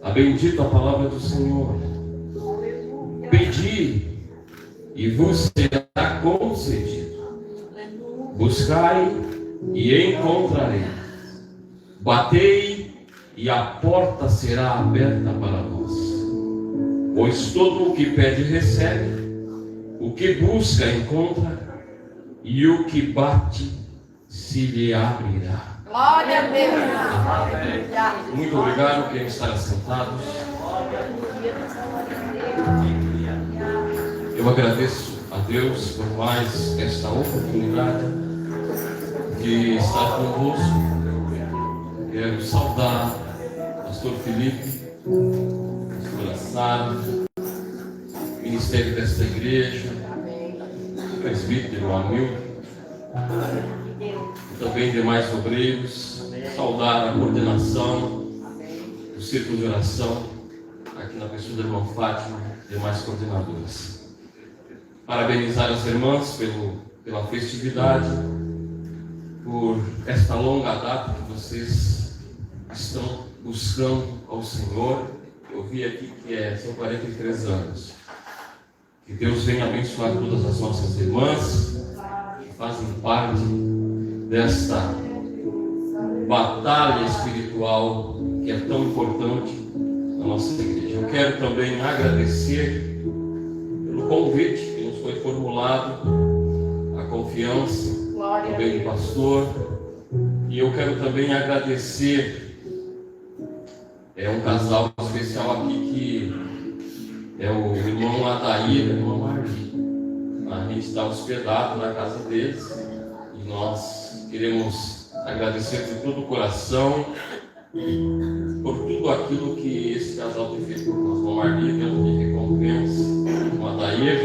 a bendita palavra do Senhor. Pedi e vos será concedido. Buscai e encontrarei. Batei e a porta será aberta para vós. Pois todo o que pede recebe, o que busca encontra, e o que bate se lhe abrirá. Glória a Deus. Muito obrigado por estarem sentados. Eu agradeço a Deus por mais esta oportunidade de estar convosco. Quero saudar o pastor Felipe, a pastora Sara, o ministério desta igreja, o presbítero Hamilton, e também demais obreiros. Saudar a coordenação do círculo de oração, aqui na pessoa da irmã Fátima e demais coordenadoras. Parabenizar as irmãs pela festividade, por esta longa data que vocês estão buscando ao Senhor. Eu vi aqui que são 43 anos. Que Deus venha abençoar todas as nossas irmãs que fazem parte desta batalha espiritual que é tão importante na nossa igreja. Eu quero também agradecer pelo convite que nos foi formulado, a confiança também do pastor, e eu quero também agradecer um casal especial aqui que é o irmão Adair e a irmã Marli. A gente está hospedado na casa deles e nós queremos agradecer de todo o coração por tudo aquilo que esse casal tem feito por nós. Irmã Marli, Deus lhe recompensa. Irmão Adair,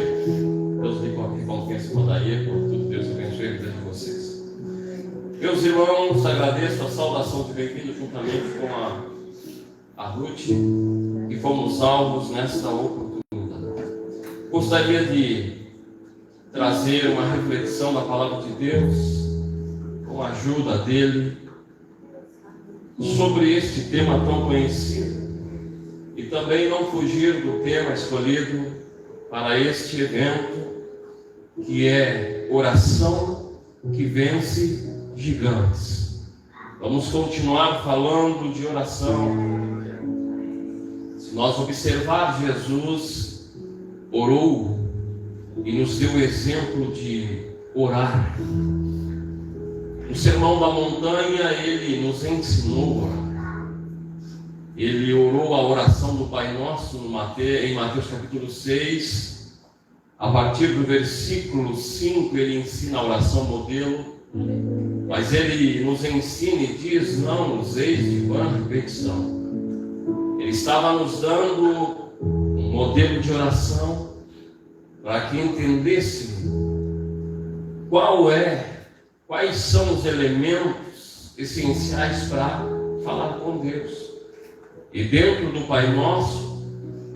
Deus lhe recompensa, irmão Adair, por tudo. Deus abençoe a vida de vocês. Meus irmãos, agradeço a saudação de bem-vindo juntamente com a Ruth, e fomos salvos nesta oportunidade. Gostaria de trazer uma reflexão da palavra de Deus, com a ajuda dele, sobre este tema tão conhecido, e também não fugir do tema escolhido para este evento, que é oração que vence gigantes. Vamos continuar falando de oração. Se nós observarmos, Jesus orou e nos deu o exemplo de orar. No Sermão da Montanha, ele nos ensinou a orar. Ele orou a oração do Pai Nosso em Mateus capítulo 6. A partir do versículo 5, ele ensina a oração modelo. Mas ele nos ensina e diz: não useis de vã repetição. Ele estava nos dando um modelo de oração para que entendêssemos quais são os elementos essenciais para falar com Deus. E dentro do Pai Nosso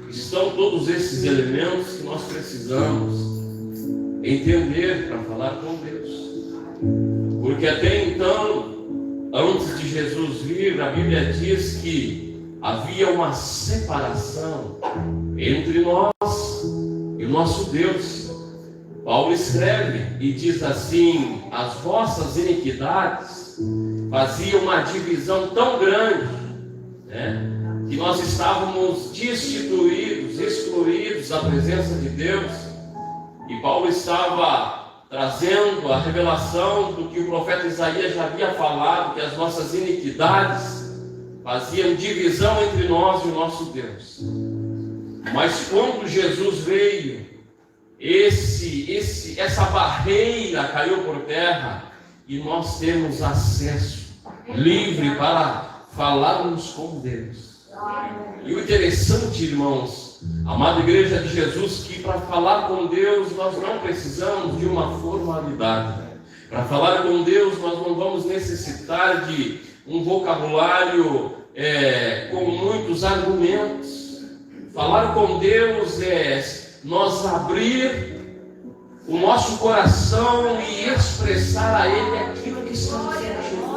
estão todos esses elementos que nós precisamos entender para falar com Deus. Porque até então, antes de Jesus vir, a Bíblia diz que havia uma separação entre nós e o nosso Deus. Paulo escreve e diz assim: as vossas iniquidades faziam uma divisão tão grande, que nós estávamos destituídos, excluídos da presença de Deus. E Paulo estava trazendo a revelação do que o profeta Isaías já havia falado, que as nossas iniquidades faziam divisão entre nós e o nosso Deus. Mas quando Jesus veio, essa barreira caiu por terra e nós temos acesso livre para falarmos com Deus. E o interessante, irmãos, amada igreja de Jesus, que para falar com Deus nós não precisamos de uma formalidade. Para falar com Deus nós não vamos necessitar de um vocabulário com muitos argumentos. Falar com Deus é nós abrir o nosso coração e expressar a Ele aquilo que estamos sentindo.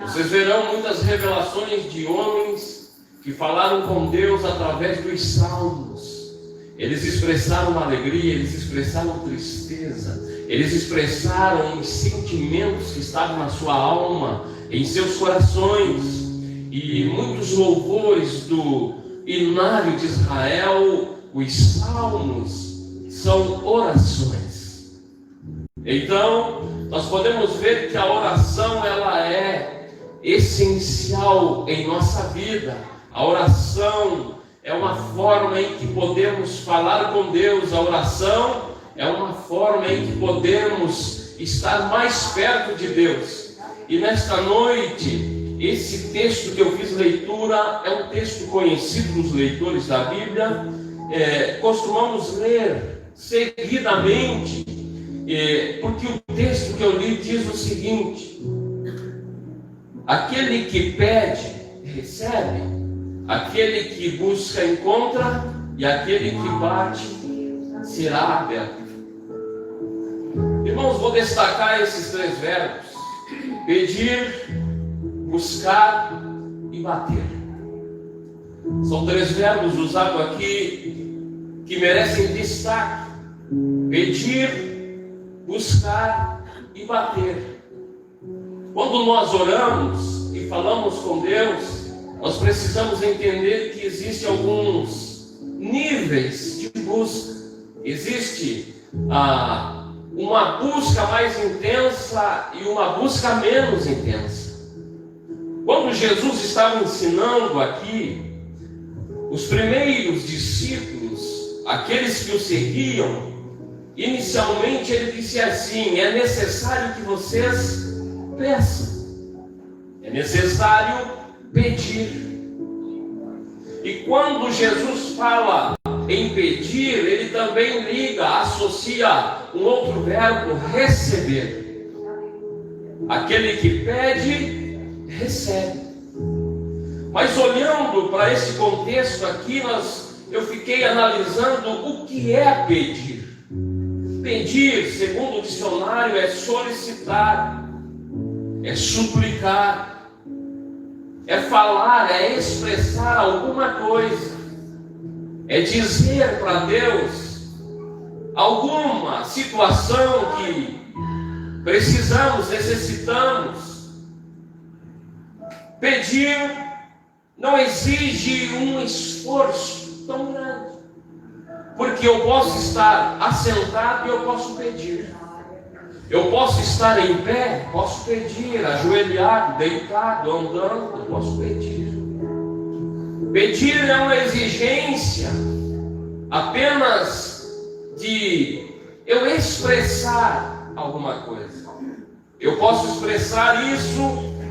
Vocês verão muitas revelações de homens que falaram com Deus através dos salmos. Eles expressaram alegria, eles expressaram tristeza, eles expressaram os sentimentos que estavam na sua alma, em seus corações. E muitos louvores do Hinário de Israel, os salmos, são orações. Então, nós podemos ver que a oração ela é essencial em nossa vida. A oração é uma forma em que podemos falar com Deus. A oração é uma forma em que podemos estar mais perto de Deus. E nesta noite, esse texto que eu fiz leitura é um texto conhecido dos leitores da Bíblia. Costumamos ler seguidamente, porque o texto que eu li diz o seguinte: aquele que pede, recebe, aquele que busca, encontra, e aquele que bate, será aberto. Irmãos, vou destacar esses 3 verbos: pedir, buscar e bater. São 3 verbos usados aqui que merecem destaque: pedir, buscar e bater. Quando nós oramos e falamos com Deus, nós precisamos entender que existem alguns níveis de busca. Existe uma busca mais intensa e uma busca menos intensa. Quando Jesus estava ensinando aqui, os primeiros discípulos, aqueles que o seguiam, inicialmente ele disse assim: é necessário que vocês peçam, é necessário pedir. E quando Jesus fala em pedir, ele também associa um outro verbo: receber. Aquele que pede, recebe. Mas olhando para esse contexto aqui, eu fiquei analisando o que é pedir. Pedir, segundo o dicionário, é solicitar, é suplicar, é falar, é expressar alguma coisa, é dizer para Deus alguma situação que precisamos, necessitamos. Pedir não exige um esforço tão grande, porque eu posso estar assentado e eu posso pedir. Eu posso estar em pé, posso pedir, ajoelhado, deitado, andando, eu posso pedir. Pedir é uma exigência apenas de eu expressar alguma coisa. Eu posso expressar isso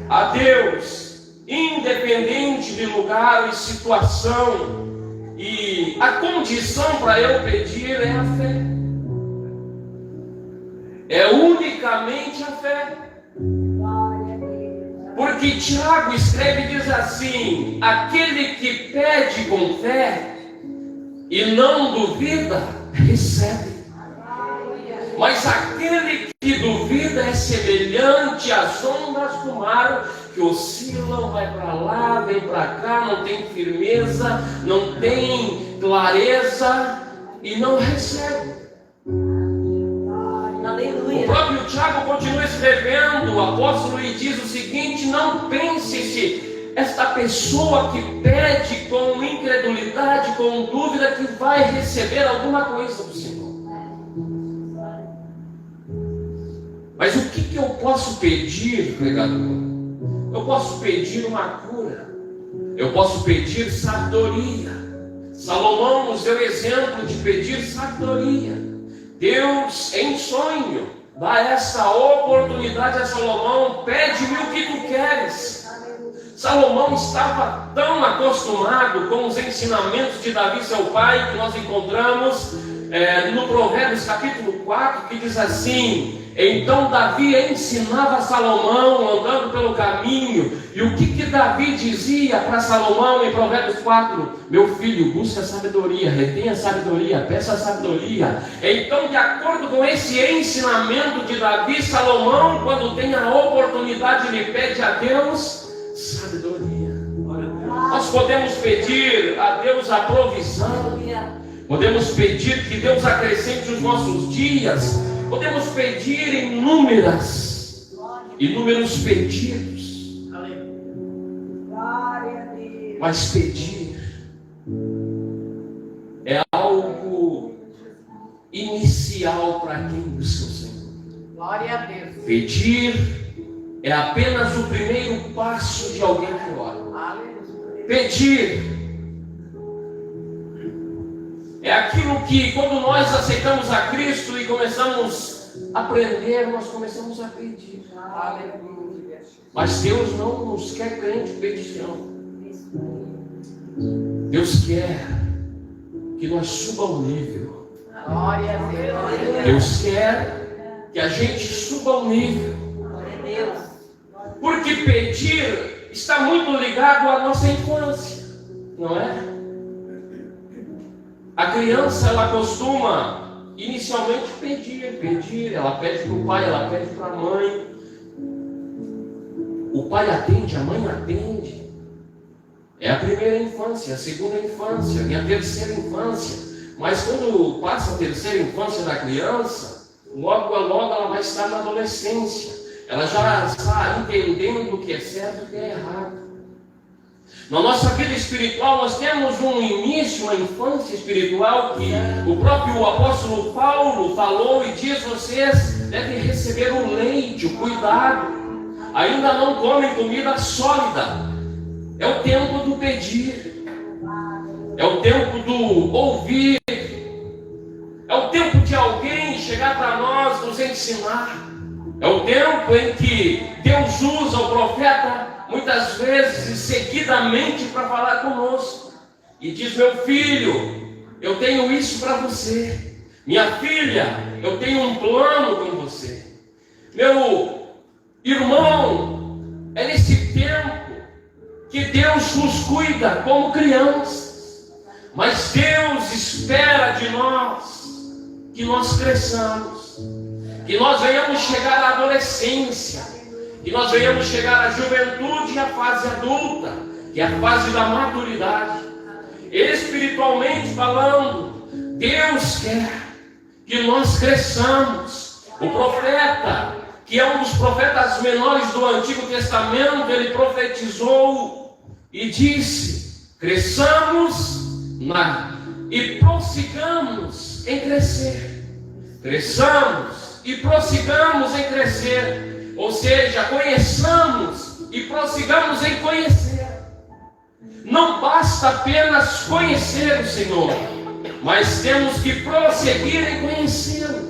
a Deus, independente de lugar e situação. E a condição para eu pedir é a fé. É unicamente a fé. Porque Tiago escreve e diz assim: aquele que pede com fé e não duvida, recebe. Mas aquele que duvida é semelhante às ondas do mar, que oscilam, vai para lá, vem para cá, não tem firmeza, não tem clareza e não recebe. Aleluia. O próprio Tiago continua escrevendo, o apóstolo, e diz o seguinte: não pense se esta pessoa que pede com incredulidade, com dúvida, que vai receber alguma coisa do Senhor. Mas o que eu posso pedir, pregador? Eu posso pedir uma cura, eu posso pedir sabedoria. Salomão nos deu exemplo de pedir sabedoria. Deus, em sonho, dá essa oportunidade a Salomão: pede-me o que tu queres. Salomão estava tão acostumado com os ensinamentos de Davi, seu pai, que nós encontramos no Provérbios capítulo 4, que diz assim: então Davi ensinava Salomão andando pelo caminho. E o que Davi dizia para Salomão em Provérbios 4? Meu filho, busca sabedoria, retenha sabedoria, peça sabedoria. Então, de acordo com esse ensinamento de Davi, Salomão, quando tem a oportunidade, ele pede a Deus sabedoria. Nós nós podemos pedir a Deus a provisão, podemos pedir que Deus acrescente os nossos dias, podemos pedir inúmeros pedidos, mas pedir é algo inicial para quem busca o Senhor. Glória a Deus. Pedir é apenas o primeiro passo de alguém que ora. Pedir é aquilo que, quando nós aceitamos a Cristo e começamos a aprender, nós começamos a pedir. Mas Deus não nos quer crente petição. Deus quer que nós subamos o nível. Glória a Deus. Deus quer que a gente suba o nível. Porque pedir está muito ligado à nossa infância, não é? A criança, ela costuma inicialmente pedir, ela pede para o pai, ela pede para a mãe. O pai atende, a mãe atende. É a primeira infância, a segunda infância e a terceira infância. Mas quando passa a terceira infância da criança, logo ela vai estar na adolescência. Ela já está entendendo o que é certo e o que é errado. Na nossa vida espiritual, nós temos um início, uma infância espiritual que o próprio apóstolo Paulo falou e diz: vocês devem receber o leite, o cuidado. Ainda não comem comida sólida. É o tempo do pedir. É o tempo do ouvir. É o tempo de alguém chegar para nós, nos ensinar. É o tempo em que Deus usa o profeta muitas vezes e seguidamente para falar conosco. E diz: meu filho, eu tenho isso para você. Minha filha, eu tenho um plano com você. Meu irmão, é nesse tempo que Deus nos cuida como crianças. Mas Deus espera de nós que nós cresçamos, que nós venhamos chegar à adolescência, que nós venhamos chegar à juventude e à fase adulta, que é a fase da maturidade. Espiritualmente falando, Deus quer que nós cresçamos. O profeta, que é um dos profetas menores do Antigo Testamento, ele profetizou e disse: cresçamos e prossigamos em crescer. Cresçamos e prossigamos em crescer. Ou seja, conheçamos e prossigamos em conhecer. Não basta apenas conhecer o Senhor, mas temos que prosseguir em conhecê-lo.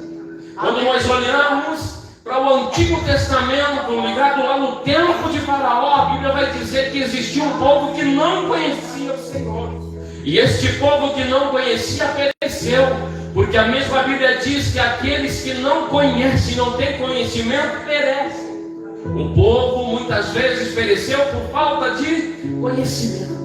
Quando nós olhamos para o Antigo Testamento, ligado lá no tempo de Faraó, a Bíblia vai dizer que existia um povo que não conhecia o Senhor. E este povo que não conhecia pereceu, porque a mesma Bíblia diz que aqueles que não conhecem, não têm conhecimento, perecem. O povo muitas vezes pereceu por falta de conhecimento.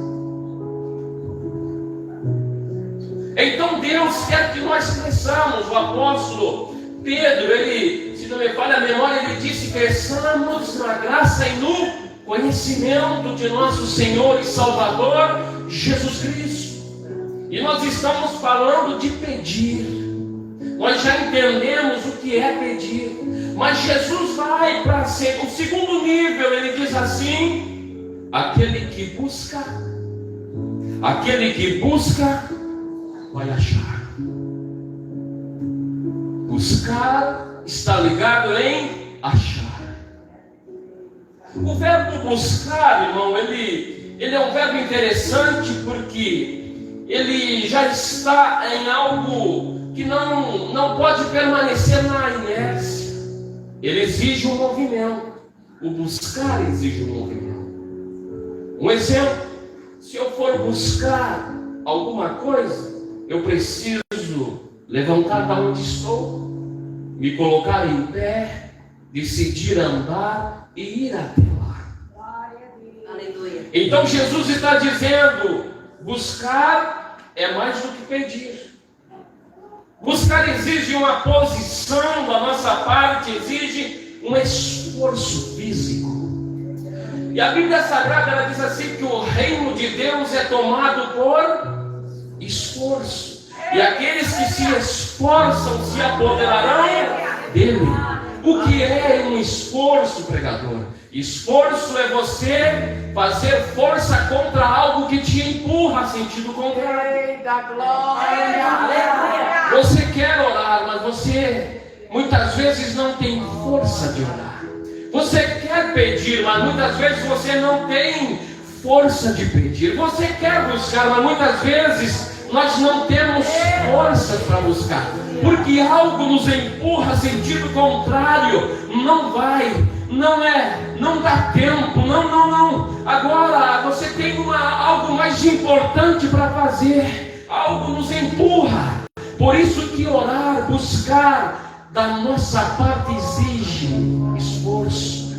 Então Deus quer que nós cresçamos. O apóstolo Pedro, ele, se não me falha a memória, ele disse: cresçamos na graça e no conhecimento de nosso Senhor e Salvador Jesus Cristo. E nós estamos falando de pedir. Nós já entendemos o que é pedir, mas Jesus vai para o segundo nível. Ele diz assim: aquele que busca vai achar. Buscar está ligado em achar. O verbo buscar, irmão, ele é um verbo interessante, porque ele já está em algo que não pode permanecer na inércia. Ele exige um movimento. O buscar exige um movimento. Um exemplo: se eu for buscar alguma coisa, eu preciso levantar da onde estou, me colocar em pé, decidir andar e ir até lá. Aleluia. Então Jesus está dizendo: buscar é mais do que pedir. Buscar exige uma posição da nossa parte, exige um esforço físico. E a Bíblia Sagrada, ela diz assim, que o reino de Deus é tomado por esforço. E aqueles que se esforçam se apoderarão dele. O que é um esforço, pregador? Esforço é você fazer força contra algo que te empurra, sentido contrário. Eita glória! Você quer orar, mas você muitas vezes não tem força de orar. Você quer pedir, mas muitas vezes você não tem força de pedir. Você quer buscar, mas muitas vezes nós não temos forças para buscar, porque algo nos empurra sentido contrário. Não vai, não dá tempo, não. Agora você tem algo mais importante para fazer, algo nos empurra. Por isso que orar, buscar da nossa parte exige esforço.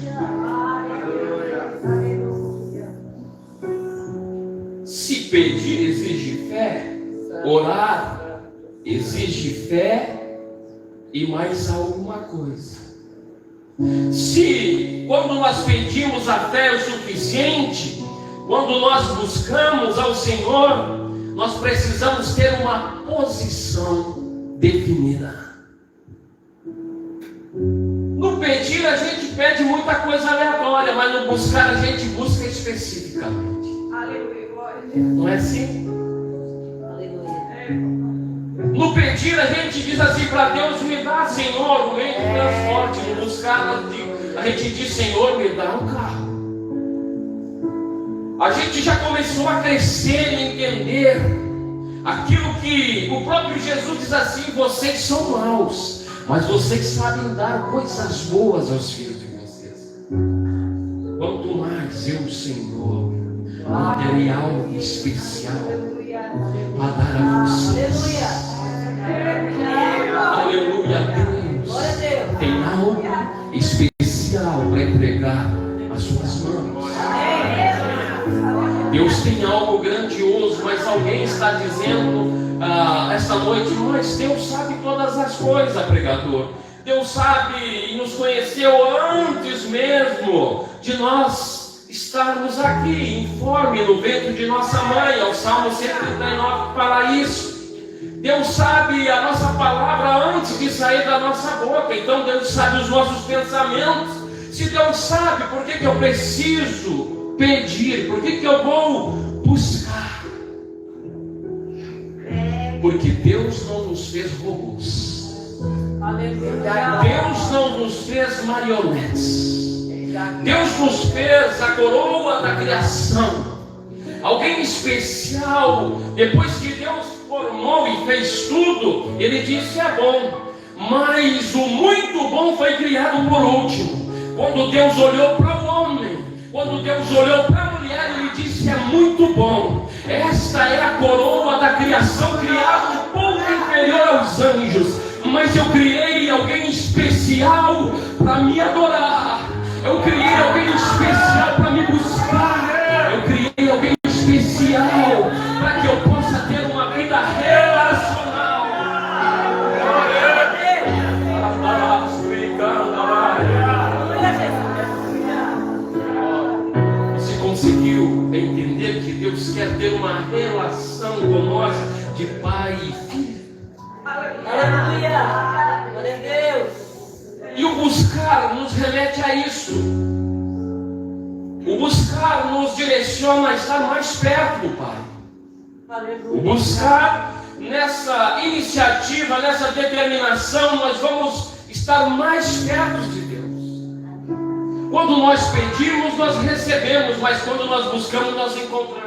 Se pedir exige fé, orar exige fé e mais alguma coisa. Se quando nós pedimos a fé é o suficiente, quando nós buscamos ao Senhor, nós precisamos ter uma posição definida. No pedir a gente pede muita coisa aleatória, mas no buscar a gente busca especificamente. Aleluia, glória a Deus. Não é assim? No pedir a gente diz assim para Deus: me dá, Senhor, o meio de transporte. No buscar a gente diz: Senhor, me dá um carro. A gente já começou a crescer e entender aquilo que o próprio Jesus diz assim: vocês são maus, mas vocês sabem dar coisas boas aos filhos de vocês. Quanto mais eu, Senhor, não terei algo especial para dar a vocês. Aleluia, Deus tem algo especial para entregar às suas mãos. Deus tem algo grandioso, mas alguém está dizendo esta noite: mas Deus sabe todas as coisas, pregador. Deus sabe e nos conheceu antes mesmo de nós estarmos aqui, informe no ventre de nossa mãe. É o Salmo 139 para isso. Deus sabe a nossa palavra antes de sair da nossa boca. Então Deus sabe os nossos pensamentos. Se Deus sabe, por que eu preciso pedir? Por que eu vou buscar? Porque Deus não nos fez robôs. Deus não nos fez marionetes. Deus nos fez a coroa da criação. Alguém especial. Depois que Deus formou e fez tudo, Ele disse: é bom. Mas o muito bom foi criado por último. Quando Deus olhou para o homem, quando Deus olhou para a mulher, Ele disse: é muito bom. Esta é a coroa da criação, criada um pouco inferior aos anjos. Mas eu criei alguém especial para me adorar. Eu criei alguém especial para me buscar. Eu criei alguém especial para que eu possa ter uma vida relacional. Você conseguiu entender que Deus quer ter uma relação com nós de pai e filho? Aleluia! Glória a Deus! E o buscar nos remete a isso. O buscar nos direciona a estar mais perto do Pai. O buscar, nessa iniciativa, nessa determinação, nós vamos estar mais perto de Deus. Quando nós pedimos, nós recebemos, mas quando nós buscamos, nós encontramos.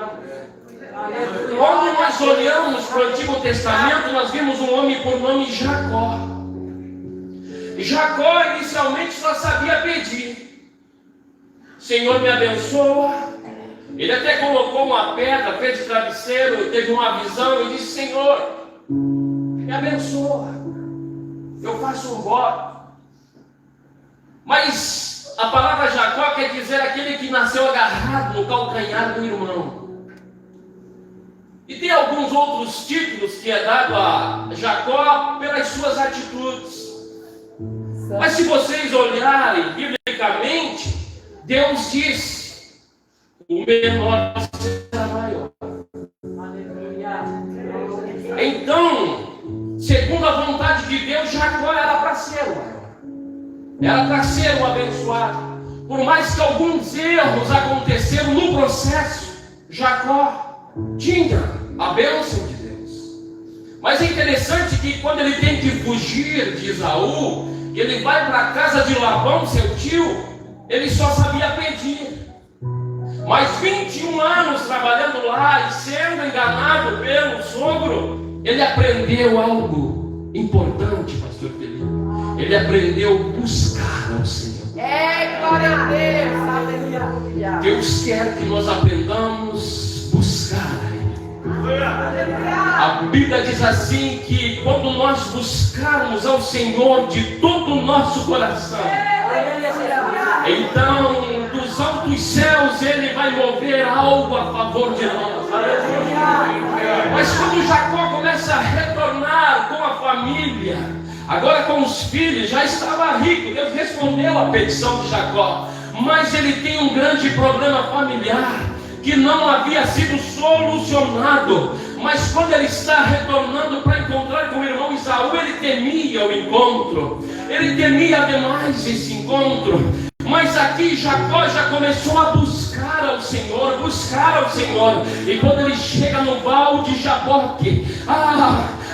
Quando nós olhamos para o Antigo Testamento, nós vimos um homem por nome Jacó. Jacó inicialmente só sabia pedir. Senhor, me abençoa. Ele até colocou uma pedra, fez de travesseiro, teve uma visão e disse: Senhor, me abençoa. Eu faço um voto. Mas a palavra Jacó quer dizer aquele que nasceu agarrado no calcanhar do irmão. E tem alguns outros títulos que é dado a Jacó pelas suas atitudes. Mas se vocês olharem biblicamente, Deus diz o menor será maior. Então, segundo a vontade de Deus, Jacó era para ser o maior. Era para ser o abençoado. Por mais que alguns erros aconteceram no processo, Jacó tinha a bênção de Deus. Mas é interessante que quando ele tem que fugir de Esaú, ele vai para a casa de Labão, seu tio, ele só sabia pedir. Mas 21 anos trabalhando lá e sendo enganado pelo sogro, ele aprendeu algo importante, pastor Felipe. Ele aprendeu a buscar ao Senhor. Glória a Deus. Aleluia. Deus quer que nós aprendamos a buscar a Ele. A Bíblia diz assim que quando nós buscarmos ao Senhor de todo o nosso coração, então dos altos céus Ele vai mover algo a favor de nós. Mas quando Jacó começa a retornar com a família, agora com os filhos, já estava rico, Deus respondeu a petição de Jacó, mas ele tem um grande problema familiar, que não havia sido solucionado. Mas quando ele está retornando para encontrar com o irmão Esaú, ele temia o encontro, ele temia demais esse encontro. Mas aqui Jacó já começou a buscar ao Senhor, e quando ele chega no val de Jaboque,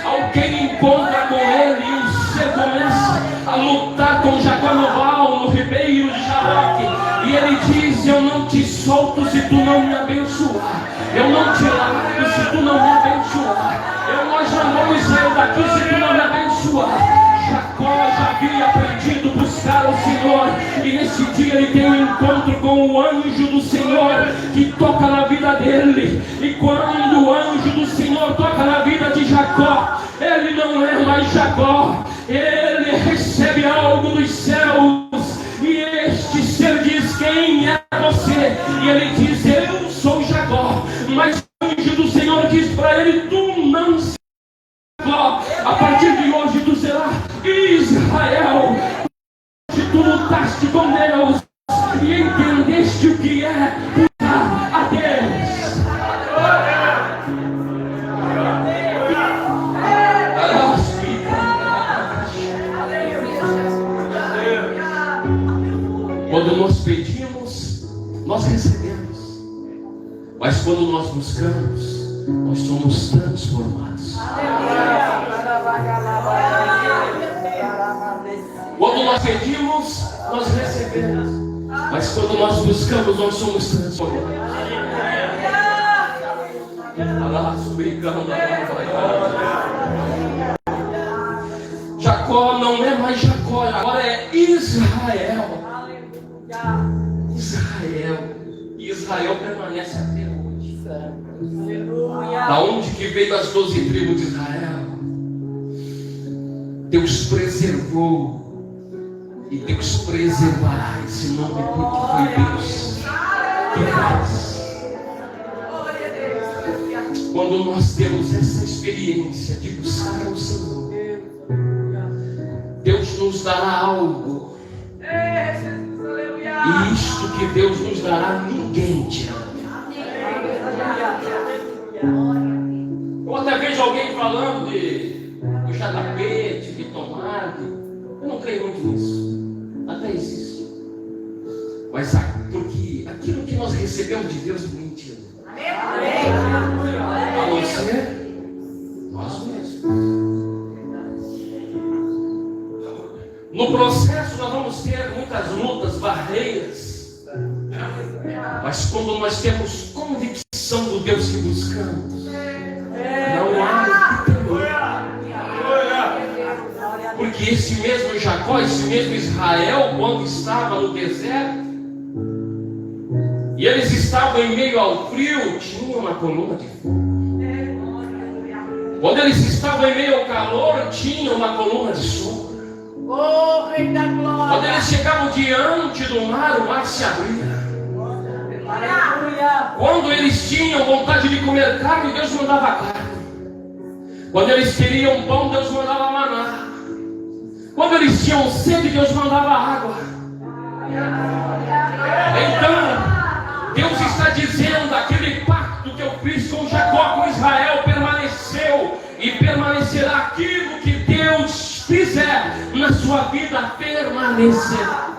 alguém encontra com ele, e você começa a lutar com Jacó no val, no ribeiro de Jaboque, e ele diz: eu não te solto se tu não me abençoar, eu não te largo se tu não me abençoar, nós não vamos sair daqui se tu não me abençoar. Jacó já havia aprendido a buscar o Senhor, e nesse dia ele tem um encontro com o anjo do Senhor, que toca na vida dele. E quando o anjo do Senhor toca na vida de Jacó, ele não é mais Jacó, ele recebe algo dos céus, e este ser diz: quem é você? E ele diz: eu sou Jacó. Mas o anjo do Senhor diz para ele: tu não serás Jacó, a partir de hoje tu serás Israel. Hoje tu lutaste com Deus e entendeste o que é buscar a Deus. Quando nós pedimos, nós recebemos. Mas quando nós buscamos, nós somos transformados. Quando nós pedimos, nós recebemos. Mas quando nós buscamos, nós somos transformados. Jacó não é mais Jacó, agora é Israel. Israel permanece até hoje. Da onde que veio as 12 tribos de Israel? Deus preservou, e Deus preservará esse nome, porque foi Deus que fez. Quando nós temos essa experiência de buscar o Senhor, Deus nos dará algo, e isto que Deus nos dará, ninguém tirará. Eu até vejo alguém falando de tapete, de tomate. Eu não creio muito nisso. Até existe. Mas porque aquilo que nós recebemos de Deus é mentira. A não ser nós mesmos. No processo nós vamos ter muitas lutas, barreiras. Mas quando nós temos convicção do Deus que buscamos, não há temor. Porque esse mesmo Jacó, esse mesmo Israel, quando estava no deserto, e eles estavam em meio ao frio, tinha uma coluna de fogo. Quando eles estavam em meio ao calor, tinha uma coluna de sombra. Quando eles chegavam diante do mar, o mar se abria. Quando eles tinham vontade de comer carne, Deus mandava carne. Quando eles queriam pão, Deus mandava maná. Quando eles tinham sede, Deus mandava água. Então, Deus está dizendo: aquele pacto que eu fiz com Jacó, com Israel, permaneceu e permanecerá. Aquilo que Deus fizer na sua vida permanecerá.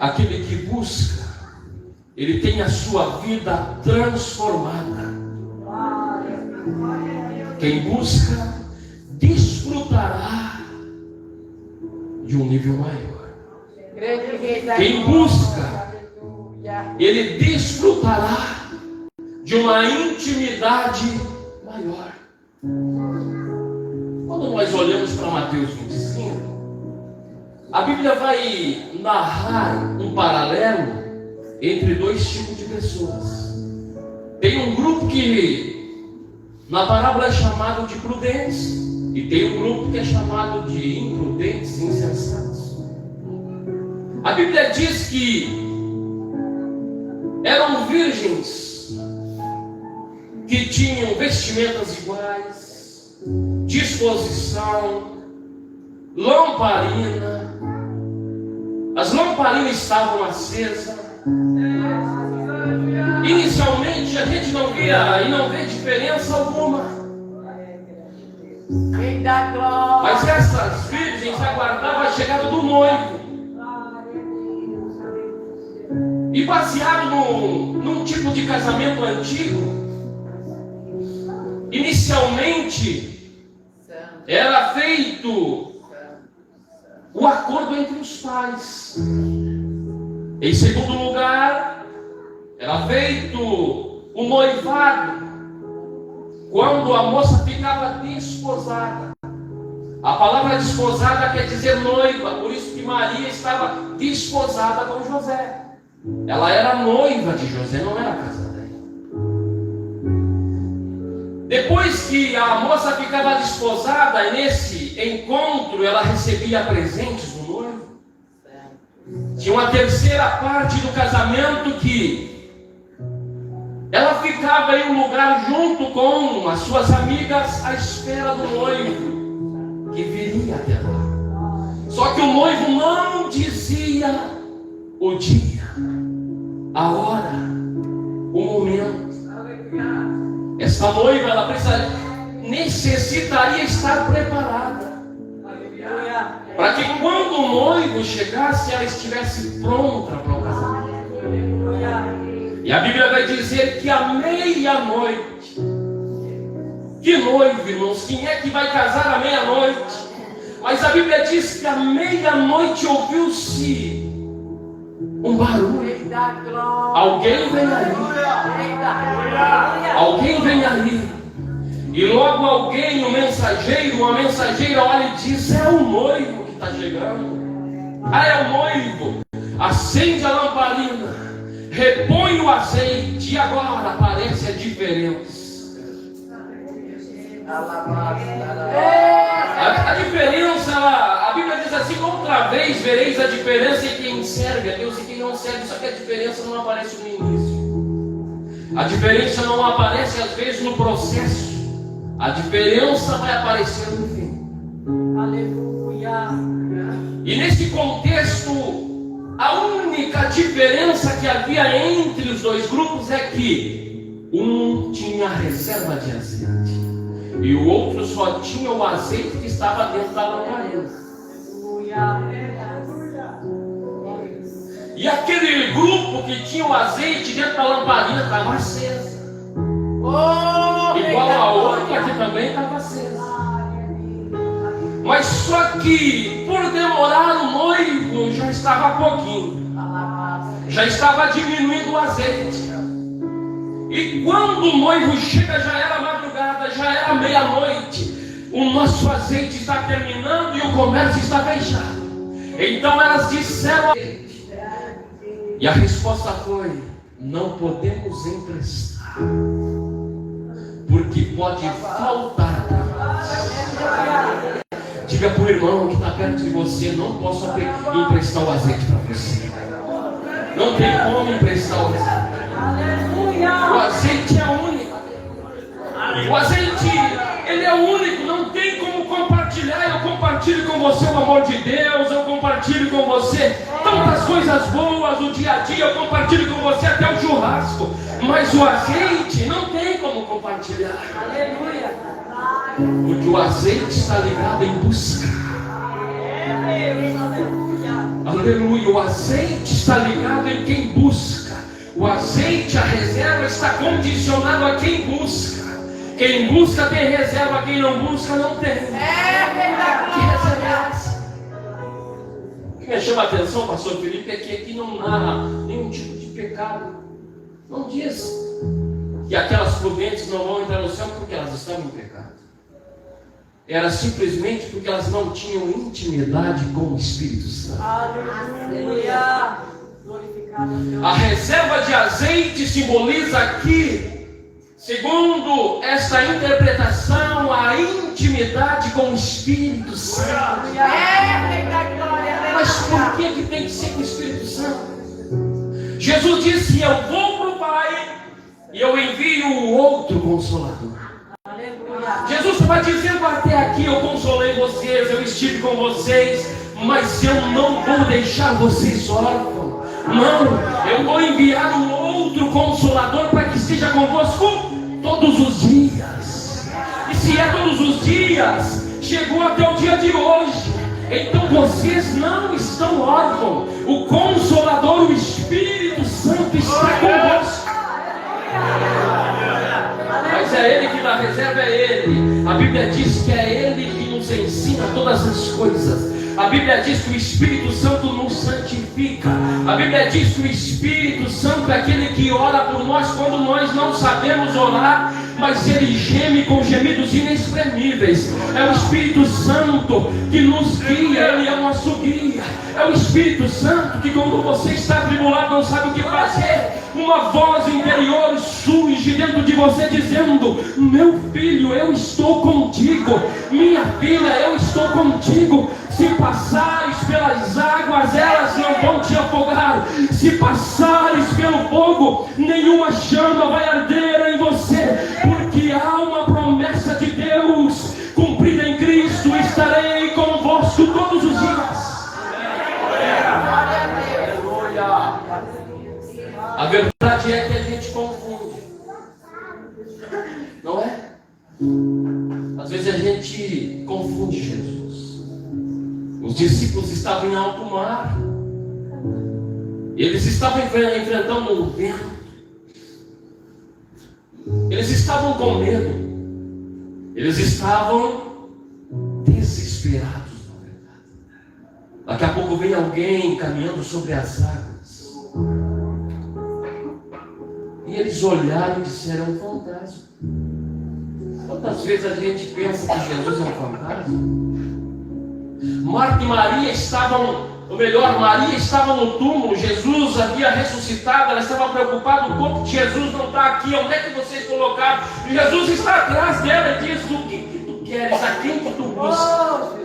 Aquele que busca, ele tem a sua vida transformada. Quem busca, desfrutará de um nível maior. Quem busca, ele desfrutará de uma intimidade maior. Quando nós olhamos para Mateus 25, a Bíblia vai narrar um paralelo entre dois tipos de pessoas. Tem um grupo que na parábola é chamado de prudentes, e tem um grupo que é chamado de imprudentes, insensatos. A Bíblia diz que eram virgens que tinham vestimentas iguais, disposição, lamparina. As lamparinas estavam acesas. Inicialmente a gente não via e não vê diferença alguma. Mas essas virgens aguardavam a chegada do noivo. E baseado num tipo de casamento antigo, inicialmente era feito o acordo entre os pais. Em segundo lugar, era feito o noivado, quando a moça ficava desposada. A palavra desposada quer dizer noiva, por isso que Maria estava desposada com José. Ela era noiva de José, não era casada. Depois que a moça ficava desposada, nesse encontro ela recebia presentes do noivo. Tinha uma terceira parte do casamento que ela ficava em um lugar junto com as suas amigas à espera do noivo que viria até lá. Só que o noivo não dizia o dia, a hora, o momento. Esta noiva, ela necessitaria estar preparada para que quando o noivo chegasse, ela estivesse pronta para o casamento. E a Bíblia vai dizer que à meia-noite, que noivo, irmãos, quem é que vai casar à meia-noite? Mas a Bíblia diz que à meia-noite ouviu-se um barulho. Alguém vem ali. Alguém vem ali. E logo alguém, um mensageiro, uma mensageira olha e diz: é o noivo que está chegando. Ah, é o noivo. Acende a lamparina, repõe o azeite, e agora aparece a diferença. A diferença, a Bíblia diz assim: outra vez vereis a diferença em quem serve a Deus e quem não serve. Só que a diferença não aparece no início. A diferença não aparece às vezes no processo. A diferença vai aparecer no fim. Aleluia. E nesse contexto, a única diferença que havia entre os dois grupos é que um tinha reserva de azeite e o outro só tinha o azeite que estava dentro da lamparina. E aquele grupo que tinha o azeite dentro da lamparina estava acesa. Igual a outra que também estava acesa. Mas só que por demorar o noivo já estava pouquinho. Já estava diminuindo o azeite. E quando o noivo chega, já era madrugada, já era meia-noite. O nosso azeite está terminando e o comércio está fechado. Então elas disseram. E a resposta foi: não podemos emprestar, porque pode faltar para nós. Diga para o irmão que está perto de você: não posso emprestar o azeite para você. Não tem como emprestar o azeite. O azeite é único. O azeite, ele é único. Não tem como compartilhar. Eu compartilho compartilho com você o amor de Deus, eu compartilho com você tantas coisas boas do dia a dia, eu compartilho com você até o churrasco, mas o azeite não tem como compartilhar. Aleluia. Porque o azeite está ligado em busca. Aleluia. O azeite está ligado em quem busca. O azeite, a reserva, está condicionado a quem busca. Quem busca tem reserva, quem não busca não tem. Que reserva é essa? O que me chama a atenção, pastor Felipe, é que aqui não narra nenhum tipo de pecado. Não diz que aquelas prudentes não vão entrar no céu porque elas estavam em pecado. Era simplesmente porque elas não tinham intimidade com o Espírito Santo. Aleluia. A reserva de azeite simboliza aqui, segundo esta interpretação, a intimidade com o Espírito Santo. Mas por que tem que ser com o Espírito Santo? Jesus disse: eu vou para o Pai e eu envio o outro Consolador. Jesus estava dizendo: até aqui eu consolei vocês, eu estive com vocês, mas eu não vou deixar vocês órfãos. Não, eu vou enviar um outro Consolador para que esteja convosco todos os dias. E se é todos os dias, chegou até o dia de hoje, então vocês não estão órfãos. O Consolador, o Espírito Santo, está convosco. Mas é Ele que dá reserva, é Ele. A Bíblia diz que é Ele que nos ensina todas as coisas. A Bíblia diz que o Espírito Santo nos santifica. A Bíblia diz que o Espírito Santo é aquele que ora por nós quando nós não sabemos orar, mas Ele geme com gemidos inexprimíveis. É o Espírito Santo que nos guia, Ele é o nosso guia. É o Espírito Santo que, quando você está atribulado, não sabe o que fazer, uma voz interior surge dentro de você dizendo: meu filho, eu estou contigo. Minha filha, eu estou contigo. Se passares pelas águas, elas não vão te afogar. Se passares pelo fogo, nenhuma chama vai arder em você. Porque há uma promessa de Deus cumprida em Cristo: estarei convosco todos os dias. A verdade é que a gente confunde, não é? Às vezes a gente confunde Jesus. Os discípulos estavam em alto mar, eles estavam enfrentando um vento, eles estavam com medo, eles estavam desesperados, na verdade. Daqui a pouco vem alguém caminhando sobre as águas, e eles olharam e disseram: um fantasma. Quantas vezes a gente pensa que Jesus é um fantasma? Marta e Maria estavam, ou melhor, Maria estava no túmulo, Jesus havia ressuscitado, ela estava preocupada: o corpo de Jesus não está aqui, onde é que vocês colocaram? E Jesus está atrás dela e diz: o que tu queres, a quem que tu buscas?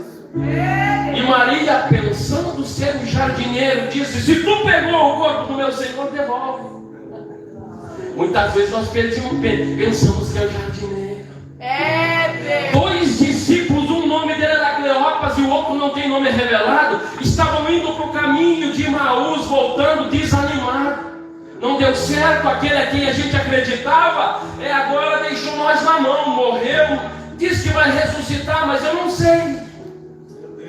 E Maria, pensando ser um jardineiro, disse: se tu pegou o corpo do meu Senhor, devolve. Muitas vezes nós pensamos que é o jardineiro. Dois discípulos, um nome dele era Cleopas e o outro não tem nome revelado, estavam indo para o caminho de Emaús, voltando desanimado. Não deu certo, aquele a quem a gente acreditava, agora deixou nós na mão, morreu, disse que vai ressuscitar, mas eu não sei.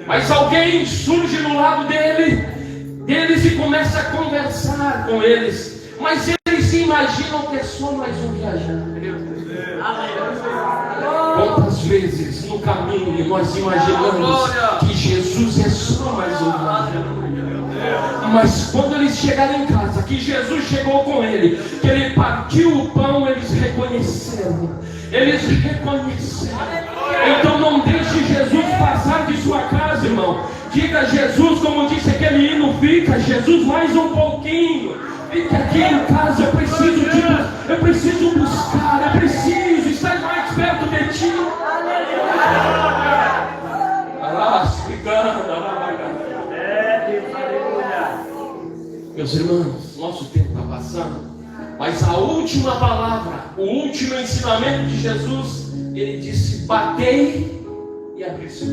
Mas alguém surge no lado deles e começa a conversar com eles, mas eles se imaginam que é só mais um viajante. Quantas vezes no caminho nós imaginamos que Jesus é só mais um viajante, mas quando eles chegaram em casa, que Jesus chegou com ele, que ele partiu o pão, eles reconheceram. Então não deixe Jesus passar de sua casa, irmão. Diga: Jesus, como disse aquele hino, fica Jesus mais um pouquinho. Fica aqui em casa, eu preciso buscar, eu preciso estar mais perto de ti. Meus irmãos, nosso tempo está passando, mas a última palavra, o último ensinamento de Jesus, ele disse: batei e abri-se.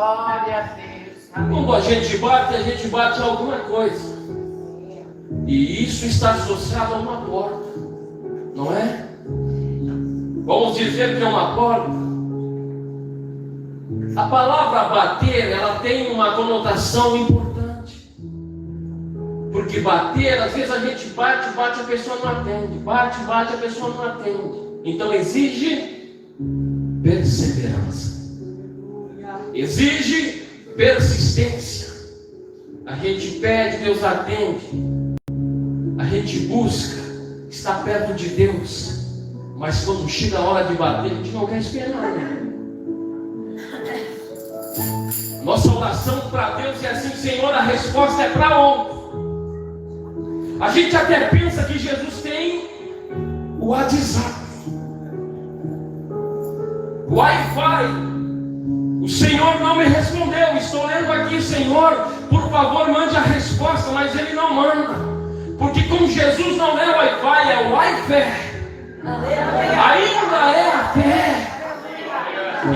Glória a Deus. Quando a gente bate alguma coisa. E isso está associado a uma porta, não é? Vamos dizer que é uma porta. A palavra bater, ela tem uma conotação importante. Porque bater, às vezes a gente bate, a pessoa não atende. Bate, a pessoa não atende. Então exige perseverança. Exige persistência. A gente pede, Deus atende. A gente busca estar perto de Deus. Mas quando chega a hora de bater, a gente não quer esperar, né? Nossa oração para Deus é assim: Senhor, a resposta é para ontem. A gente até pensa que Jesus tem o WhatsApp, o Wi-Fi. O Senhor não me respondeu. Estou lendo aqui: Senhor, por favor, mande a resposta. Mas Ele não manda, porque com Jesus não é Wi-Fi, é Wi-Fé. Ainda é a fé.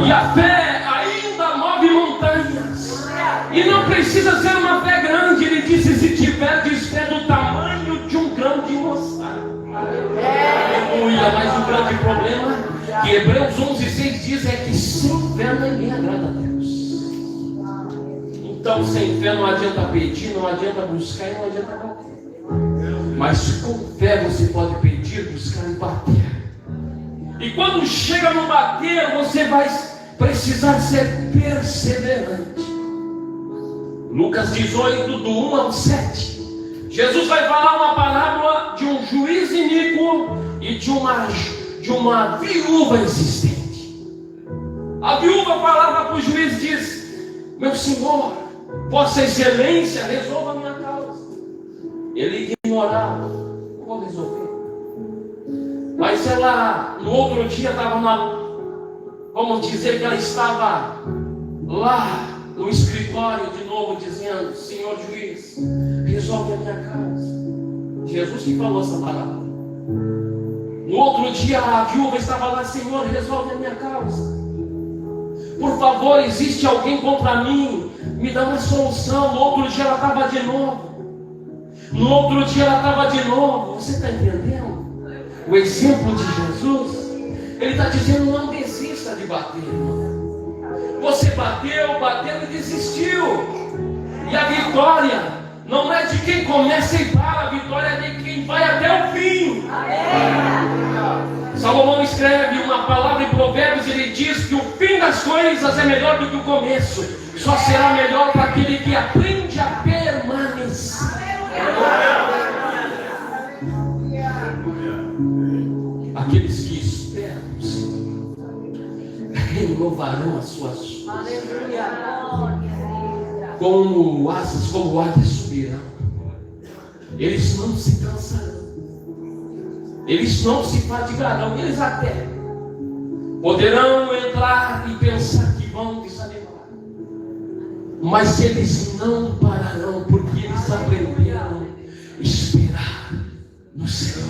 E a fé ainda move montanhas. E não precisa ser uma fé grande. Ele disse: se tiverdes fé do tamanho de um grão de mostarda. Aleluia. Mas o grande problema que Hebreus 11:6 diz é que sem fé ninguém agrada a Deus. Então sem fé não adianta pedir, não adianta buscar e não adianta bater. Mas com fé você pode pedir, buscar e bater. E quando chega no bater, você vai precisar ser perseverante. Lucas 18, do 1 ao 7. Jesus vai falar uma parábola de um juiz iníquo e de uma viúva insistente. A viúva falava para o juiz, diz: meu senhor, vossa excelência, resolva a minha causa. Ele ignorava: vou resolver. Mas ela, no outro dia, vamos dizer que ela estava lá no escritório de novo, dizendo: senhor juiz, resolve a minha causa. Jesus que falou essa palavra. No outro dia, a viúva estava lá: senhor, resolve a minha causa. Por favor, existe alguém contra mim? Me dá uma solução. No outro dia ela estava de novo. No outro dia ela estava de novo. Você está entendendo? O exemplo de Jesus, Ele está dizendo: não desista de bater. Você bateu e desistiu. E a vitória não é de quem começa e para, a vitória é de quem vai até o fim. Salomão escreve uma palavra em Provérbios, ele diz que o fim das coisas é melhor do que o começo. Só será melhor para aquele que aprende a permanecer. Aqueles que esperam, renovarão as suas como asas, como águias subirão. Eles não se cansarão, eles não se fatigarão. Eles até poderão entrar e pensar que vão desanimar, mas eles não pararão, porque eles aprenderam a esperar no Senhor.